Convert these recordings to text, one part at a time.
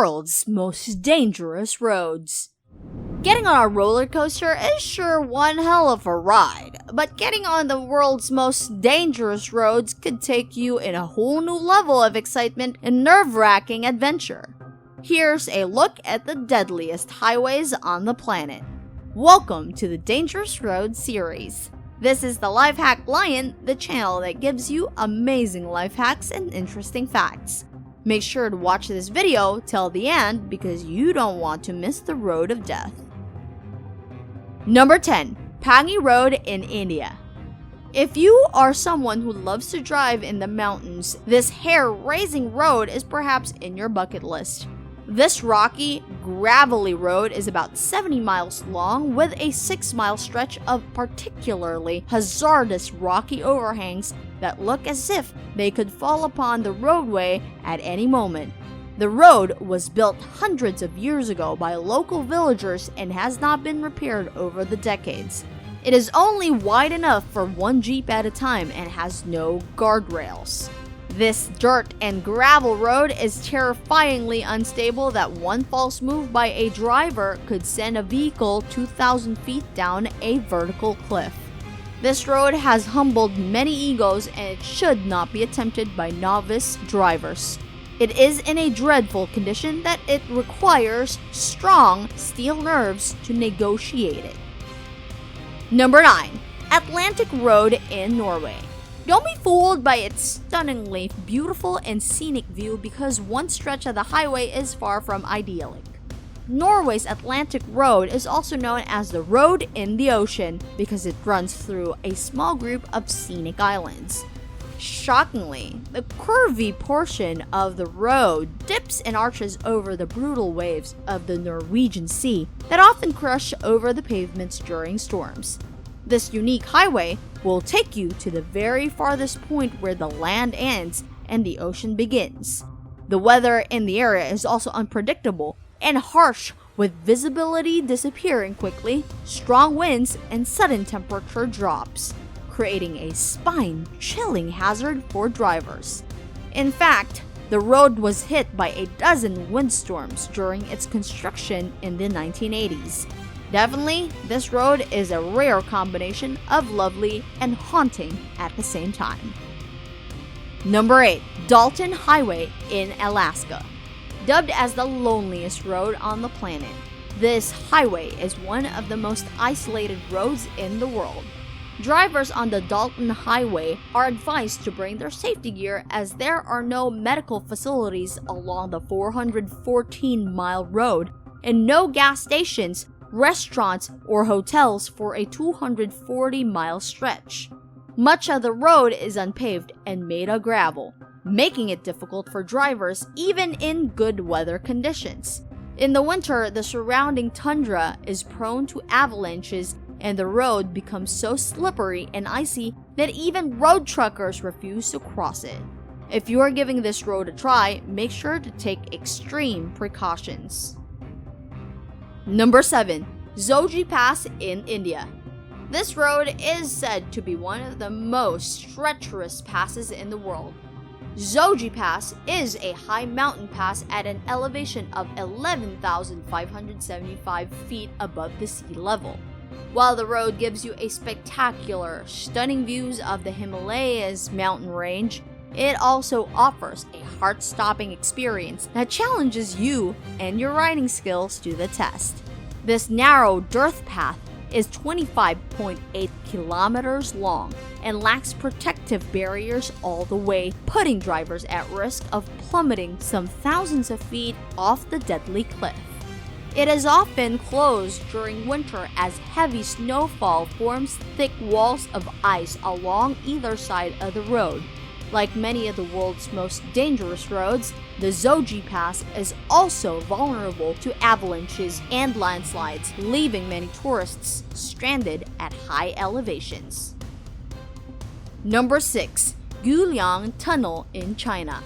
world's most dangerous roads. Getting on a roller coaster is sure one hell of a ride, but getting on the world's most dangerous roads could take you in a whole new level of excitement and nerve-wracking adventure. Here's a look at the deadliest highways on the planet. Welcome to the Dangerous Roads series. This is the Life Hack Lion, the channel that gives you amazing life hacks and interesting facts. Make sure to watch this video till the end because you don't want to miss the road of death. Number 10. Pangi Road in India. If you are someone who loves to drive in the mountains, this hair-raising road is perhaps in your bucket list. This rocky, gravelly road is about 70 miles long with a 6-mile stretch of particularly hazardous rocky overhangs that look as if they could fall upon the roadway at any moment. The road was built hundreds of years ago by local villagers and has not been repaired over the decades. It is only wide enough for one Jeep at a time and has no guardrails. This dirt and gravel road is terrifyingly unstable that one false move by a driver could send a vehicle 2,000 feet down a vertical cliff. This road has humbled many egos and it should not be attempted by novice drivers. It is in a dreadful condition that it requires strong steel nerves to negotiate it. Number 9. Atlantic Road in Norway. Don't be fooled by its stunningly beautiful and scenic view because one stretch of the highway is far from idyllic. Norway's Atlantic Road is also known as the Road in the Ocean because it runs through a small group of scenic islands. Shockingly, the curvy portion of the road dips and arches over the brutal waves of the Norwegian Sea that often crush over the pavements during storms. This unique highway will take you to the very farthest point where the land ends and the ocean begins. The weather in the area is also unpredictable and harsh, with visibility disappearing quickly, strong winds, and sudden temperature drops, creating a spine-chilling hazard for drivers. In fact, the road was hit by a dozen windstorms during its construction in the 1980s. Definitely, this road is a rare combination of lovely and haunting at the same time. Number 8. Dalton Highway in Alaska. Dubbed as the loneliest road on the planet, this highway is one of the most isolated roads in the world. Drivers on the Dalton Highway are advised to bring their safety gear as there are no medical facilities along the 414-mile road and no gas stations, restaurants, or hotels for a 240-mile stretch. Much of the road is unpaved and made of gravel, making it difficult for drivers even in good weather conditions. In the winter, the surrounding tundra is prone to avalanches and the road becomes so slippery and icy that even road truckers refuse to cross it. If you are giving this road a try, make sure to take extreme precautions. Number 7. Zoji Pass in India. This road is said to be one of the most treacherous passes in the world. Zoji Pass is a high mountain pass at an elevation of 11,575 feet above the sea level. While the road gives you a spectacular, stunning views of the Himalayas mountain range, it also offers a heart-stopping experience that challenges you and your riding skills to the test. This narrow dirt path is 25.8 kilometers long and lacks protective barriers all the way, putting drivers at risk of plummeting some thousands of feet off the deadly cliff. It is often closed during winter as heavy snowfall forms thick walls of ice along either side of the road. Like many of the world's most dangerous roads, the Zoji Pass is also vulnerable to avalanches and landslides, leaving many tourists stranded at high elevations. Number 6. Guoliang Tunnel in China.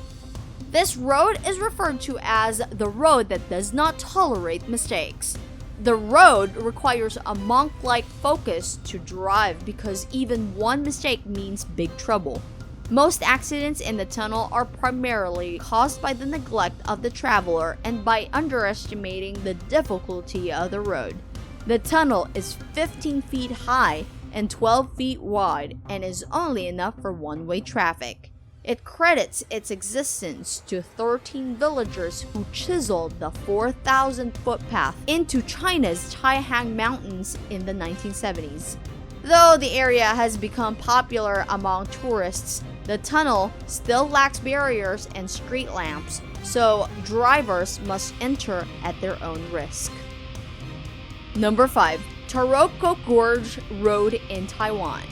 This road is referred to as the road that does not tolerate mistakes. The road requires a monk-like focus to drive because even one mistake means big trouble. Most accidents in the tunnel are primarily caused by the neglect of the traveler and by underestimating the difficulty of the road. The tunnel is 15 feet high and 12 feet wide and is only enough for one-way traffic. It credits its existence to 13 villagers who chiseled the 4,000 footpath into China's Taihang Mountains in the 1970s. Though the area has become popular among tourists, the tunnel still lacks barriers and street lamps, so drivers must enter at their own risk. Number 5. Taroko Gorge Road in Taiwan.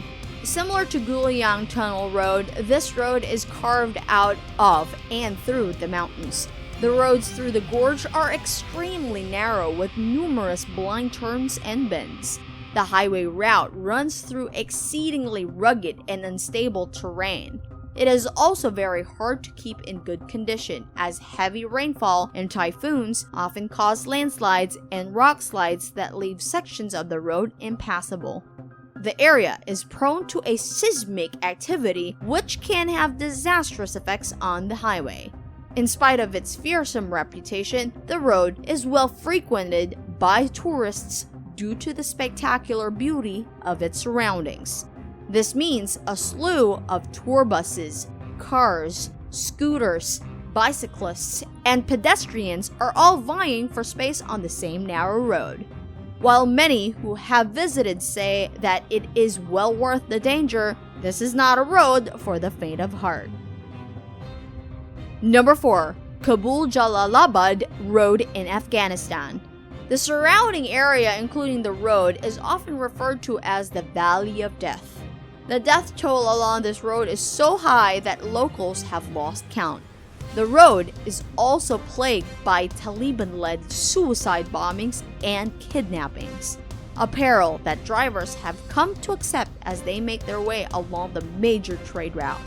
Similar to Guoliang Tunnel Road, this road is carved out of and through the mountains. The roads through the gorge are extremely narrow with numerous blind turns and bends. The highway route runs through exceedingly rugged and unstable terrain. It is also very hard to keep in good condition, as heavy rainfall and typhoons often cause landslides and rock slides that leave sections of the road impassable. The area is prone to a seismic activity which can have disastrous effects on the highway. In spite of its fearsome reputation, the road is well frequented by tourists due to the spectacular beauty of its surroundings. This means a slew of tour buses, cars, scooters, bicyclists, and pedestrians are all vying for space on the same narrow road. While many who have visited say that it is well worth the danger, this is not a road for the faint of heart. Number 4. Kabul-Jalalabad Road in Afghanistan. The surrounding area, including the road, is often referred to as the Valley of Death. The death toll along this road is so high that locals have lost count. The road is also plagued by Taliban-led suicide bombings and kidnappings, a peril that drivers have come to accept as they make their way along the major trade route.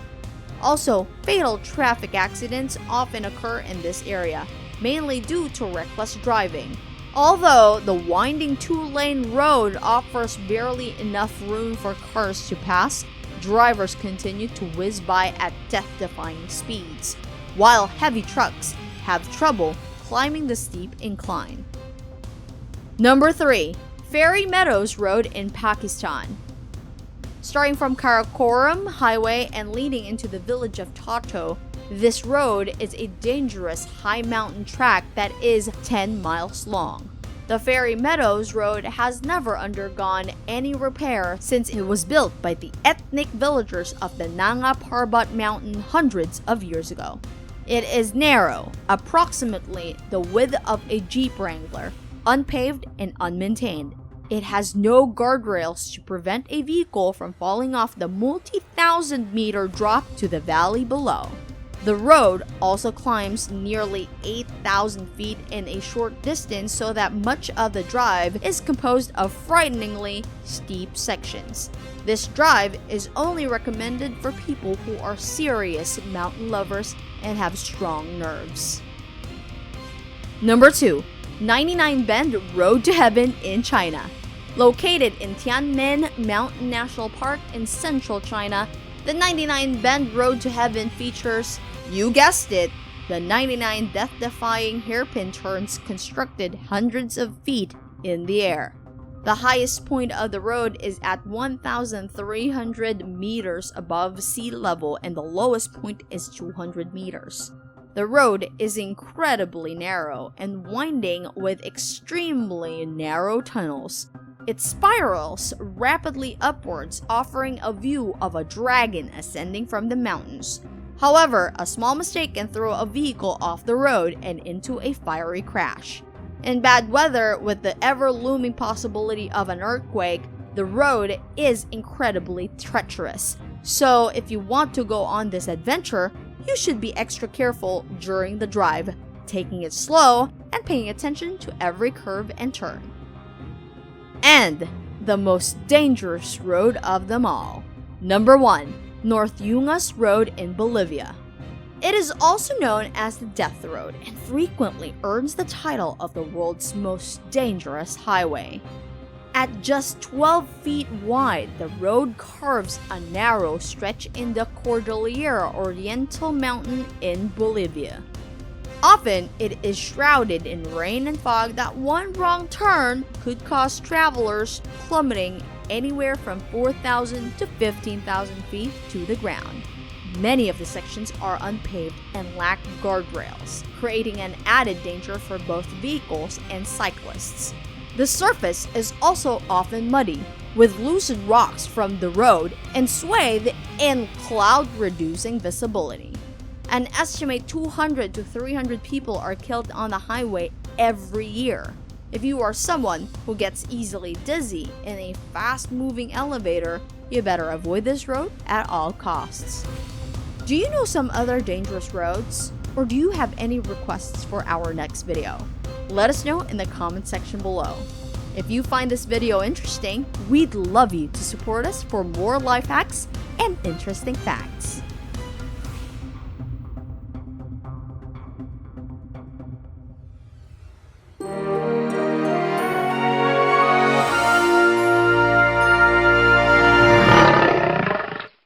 Also, fatal traffic accidents often occur in this area, mainly due to reckless driving. Although the winding two-lane road offers barely enough room for cars to pass, drivers continue to whiz by at death-defying speeds, while heavy trucks have trouble climbing the steep incline. Number 3. Ferry Meadows Road in Pakistan. Starting from Karakoram Highway and leading into the village of Tato, this road is a dangerous high mountain track that is 10 miles long. The Ferry Meadows Road has never undergone any repair since it was built by the ethnic villagers of the Nanga Parbat Mountain hundreds of years ago. It is narrow, approximately the width of a Jeep Wrangler, unpaved and unmaintained. It has no guardrails to prevent a vehicle from falling off the multi-thousand-meter drop to the valley below. The road also climbs nearly 8,000 feet in a short distance, so that much of the drive is composed of frighteningly steep sections. This drive is only recommended for people who are serious mountain lovers and have strong nerves. Number 2. 99 Bend Road to Heaven in China. Located in Tianmen Mountain National Park in central China, the 99 Bend Road to Heaven features, you guessed it, the 99 death-defying hairpin turns constructed hundreds of feet in the air. The highest point of the road is at 1,300 meters above sea level and the lowest point is 200 meters. The road is incredibly narrow and winding with extremely narrow tunnels. It spirals rapidly upwards, offering a view of a dragon ascending from the mountains. However, a small mistake can throw a vehicle off the road and into a fiery crash. In bad weather, with the ever-looming possibility of an earthquake, the road is incredibly treacherous. So, if you want to go on this adventure, you should be extra careful during the drive, taking it slow and paying attention to every curve and turn. And the most dangerous road of them all. Number 1. North Yungas Road in Bolivia. It is also known as the Death Road and frequently earns the title of the world's most dangerous highway. At just 12 feet wide, the road carves a narrow stretch in the Cordillera Oriental Mountain in Bolivia. Often, it is shrouded in rain and fog that one wrong turn could cause travelers plummeting anywhere from 4,000 to 15,000 feet to the ground. Many of the sections are unpaved and lack guardrails, creating an added danger for both vehicles and cyclists. The surface is also often muddy, with loosened rocks from the road and swathed in cloud-reducing visibility. An estimated 200 to 300 people are killed on the highway every year. If you are someone who gets easily dizzy in a fast-moving elevator, you better avoid this road at all costs. Do you know some other dangerous roads? Or do you have any requests for our next video? Let us know in the comment section below. If you find this video interesting, we'd love you to support us for more life hacks and interesting facts.